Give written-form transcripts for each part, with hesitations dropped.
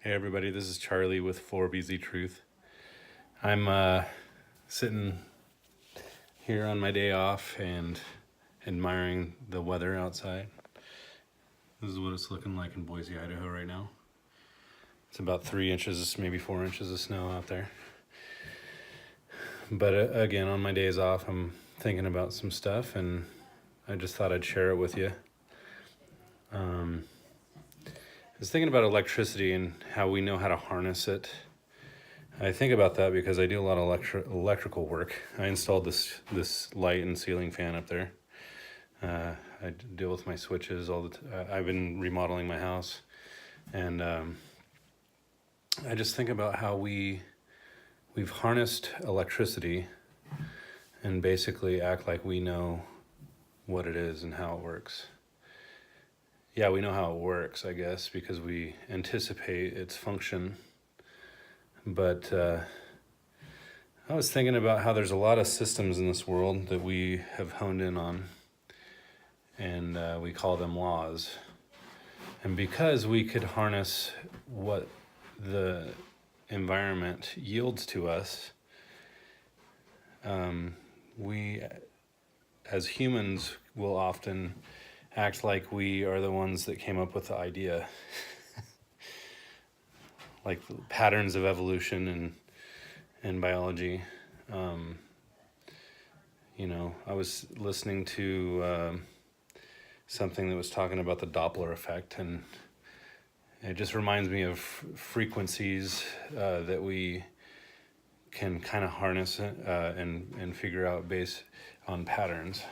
Hey everybody, this is Charlie with 4BZ Truth. I'm sitting here on my day off and admiring the weather outside. This is what it's looking like in Boise, Idaho right now. It's about 3 inches, maybe 4 inches of snow out there. But again, on my days off, I'm thinking about some stuff and I just thought I'd share it with you. I was thinking about electricity and how we know how to harness it. I think about that because I do a lot of electrical work. I installed this light and ceiling fan up there. I deal with my switches all the I've been remodeling my house, and I just think about how we've harnessed electricity and basically act like we know what it is and how it works. Yeah, we know how it works, I guess, because we anticipate its function. But I was thinking about how there's a lot of systems in this world that we have honed in on, and we call them laws. And because we could harness what the environment yields to us, we as humans will often act like we are the ones that came up with the idea. Like patterns of evolution and biology. I was listening to something that was talking about the Doppler effect, and it just reminds me of frequencies that we can kind of harness and figure out based on patterns.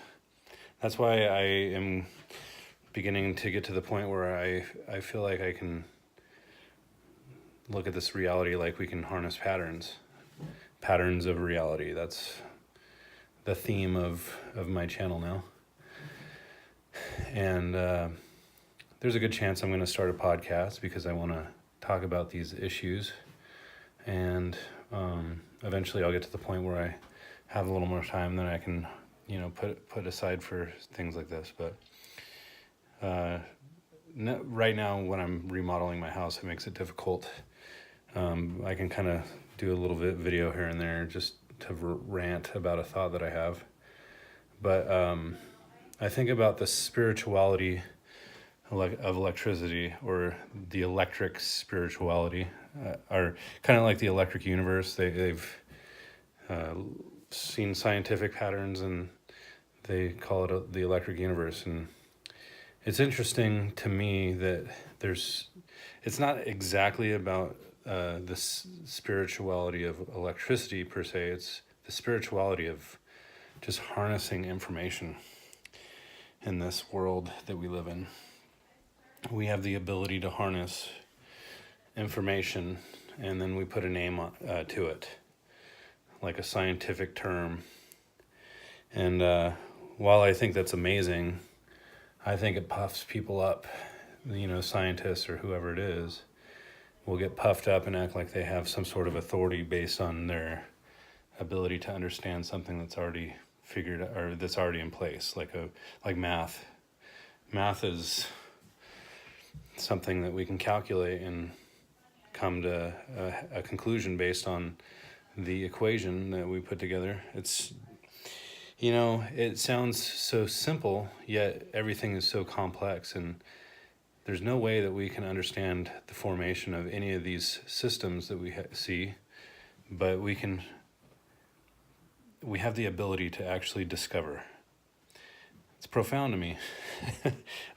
That's why I am beginning to get to the point where I feel like I can look at this reality like we can harness patterns of reality. That's the theme of my channel now. And there's a good chance I'm going to start a podcast because I want to talk about these issues. And eventually I'll get to the point where I have a little more time that I can, put aside for things like this. But right now when I'm remodeling my house, it makes it difficult. I can kind of do a little bit video here and there just to rant about a thought that I have. But I think about the spirituality of electricity, or the electric spirituality, or kind of like the electric universe. They've seen scientific patterns and they call it the electric universe. And it's interesting to me that it's not exactly about the spirituality of electricity per se. It's the spirituality of just harnessing information in this world that we live in. We have the ability to harness information, and then we put a name to it, like a scientific term. And while I think that's amazing, I think it puffs people up. Scientists or whoever it is will get puffed up and act like they have some sort of authority based on their ability to understand something that's already figured or that's already in place, like math. Math is something that we can calculate and come to a conclusion based on the equation that we put together. It's it sounds so simple, yet everything is so complex, and there's no way that we can understand the formation of any of these systems that we see, but we have the ability to actually discover. It's profound to me.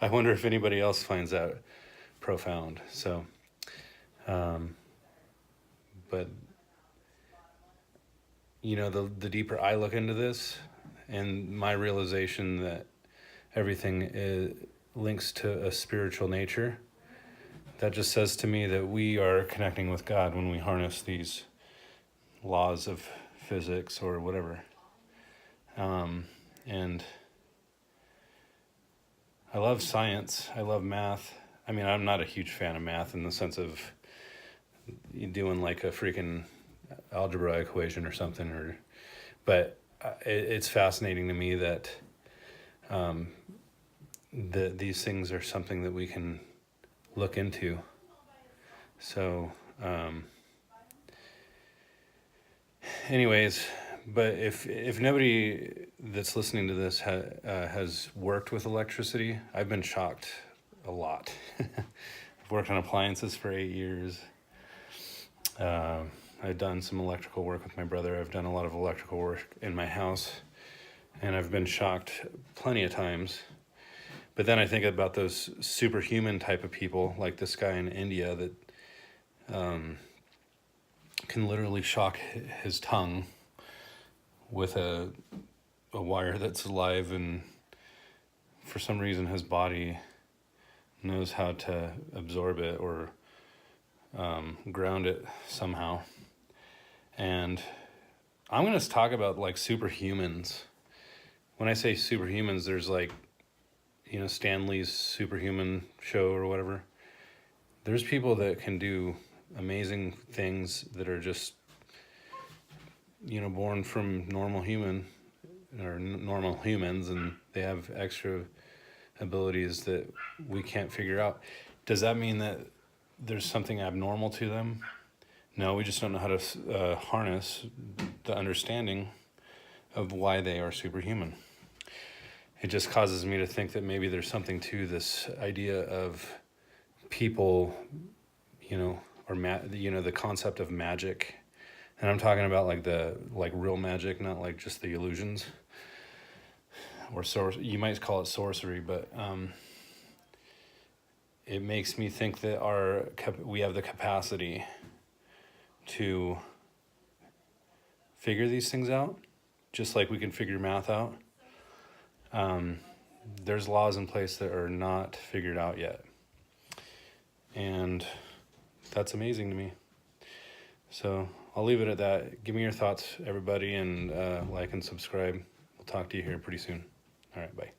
I wonder if anybody else finds that profound. So, but the deeper I look into this, and my realization that everything links to a spiritual nature, that just says to me that we are connecting with God when we harness these laws of physics or whatever. And I love science. I love math. I mean, I'm not a huge fan of math in the sense of doing like a freaking algebra equation or something, but it's fascinating to me that these things are something that we can look into So, anyways, but if nobody that's listening to this has worked with electricity, I've been shocked a lot. I've worked on appliances for 8 years. I've done some electrical work with my brother. I've done a lot of electrical work in my house, and I've been shocked plenty of times. But then I think about those superhuman type of people, like this guy in India that can literally shock his tongue with a wire that's alive, and for some reason his body knows how to absorb it or ground it somehow. And I'm going to talk about like superhumans. When I say superhumans, there's like, Stan Lee's Superhuman show or whatever. There's people that can do amazing things that are just, born from normal humans, and they have extra abilities that we can't figure out. Does that mean that there's something abnormal to them? No, we just don't know how to harness the understanding of why they are superhuman. It just causes me to think that maybe there's something to this idea of people, or the concept of magic. And I'm talking about like real magic, not like just the illusions. Or you might call it sorcery, but it makes me think that we have the capacity to figure these things out, just like we can figure math out. There's laws in place that are not figured out yet, and that's amazing to me. So I'll leave it at that. Give me your thoughts, everybody, and like and subscribe. We'll talk to you here pretty soon. All right, bye.